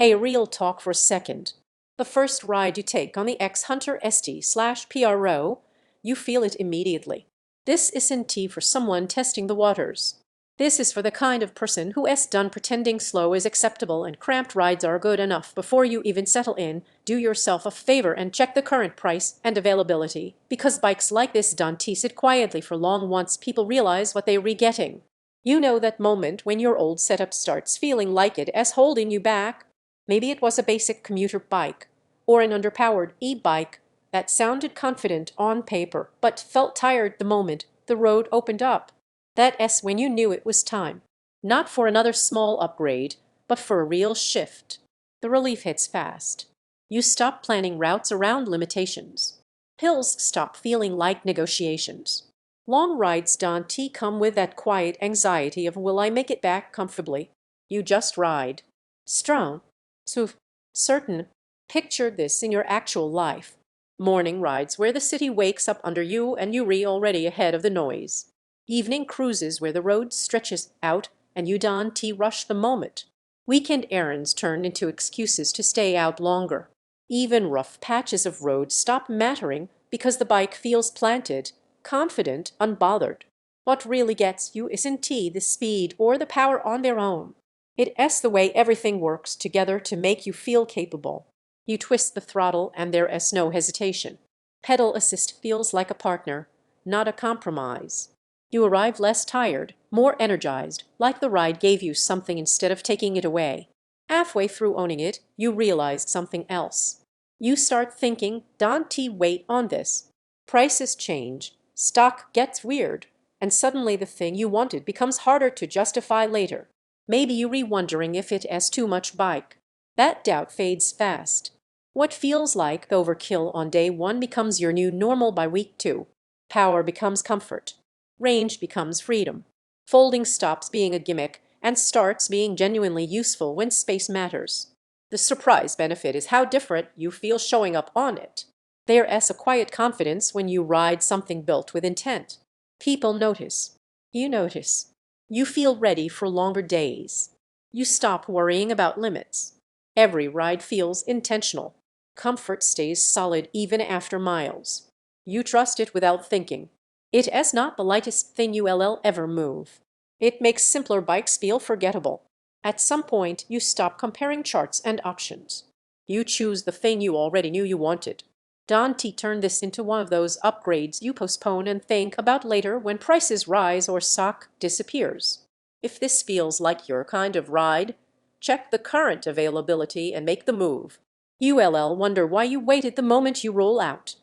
A real talk for a second. The first ride you take on the X-Hunter ST/PRO, you feel it immediately. This isn't tea for someone testing the waters. This is for the kind of person who has done pretending slow is acceptable and cramped rides are good enough before you even settle in. Do yourself a favor and check the current price and availability, because bikes like this don't sit quietly for long once people realize what they're getting. You know that moment when your old setup starts feeling like it is holding you back? Maybe it was a basic commuter bike or an underpowered e-bike that sounded confident on paper but felt tired the moment the road opened up. That's when you knew it was time, not for another small upgrade, but for a real shift. The relief hits fast. You stop planning routes around limitations. Hills stop feeling like negotiations. Long rides don't come with that quiet anxiety of will I make it back comfortably. You just ride. Strong. So certain. Picture this in your actual life. Morning rides where the city wakes up under you and you're already ahead of the noise. Evening cruises where the road stretches out and you don't rush the moment. Weekend errands turn into excuses to stay out longer. Even rough patches of road stop mattering because the bike feels planted, confident, unbothered. What really gets you isn't the speed or the power on their own. It's the way everything works together to make you feel capable. You twist the throttle and there is no hesitation. Pedal assist feels like a partner, not a compromise. You arrive less tired, more energized, like the ride gave you something instead of taking it away. Halfway through owning it, you realize something else. You start thinking, don't wait on this. Prices change, stock gets weird, and suddenly the thing you wanted becomes harder to justify later. Maybe you're wondering if it is too much bike. That doubt fades fast. What feels like overkill on day one becomes your new normal by week two. Power becomes comfort. Range becomes freedom. Folding stops being a gimmick and starts being genuinely useful when space matters. The surprise benefit is how different you feel showing up on it. There is a quiet confidence when you ride something built with intent. People notice. You notice. You feel ready for longer days. You stop worrying about limits. Every ride feels intentional. Comfort stays solid even after miles. You trust it without thinking. It is not the lightest thing you'll ever move. It makes simpler bikes feel forgettable. At some point, you stop comparing charts and options. You choose the thing you already knew you wanted. Dante turned this into one of those upgrades you postpone and think about later when prices rise or stock disappears. If this feels like your kind of ride, check the current availability and make the move. You'll wonder why you waited the moment you roll out.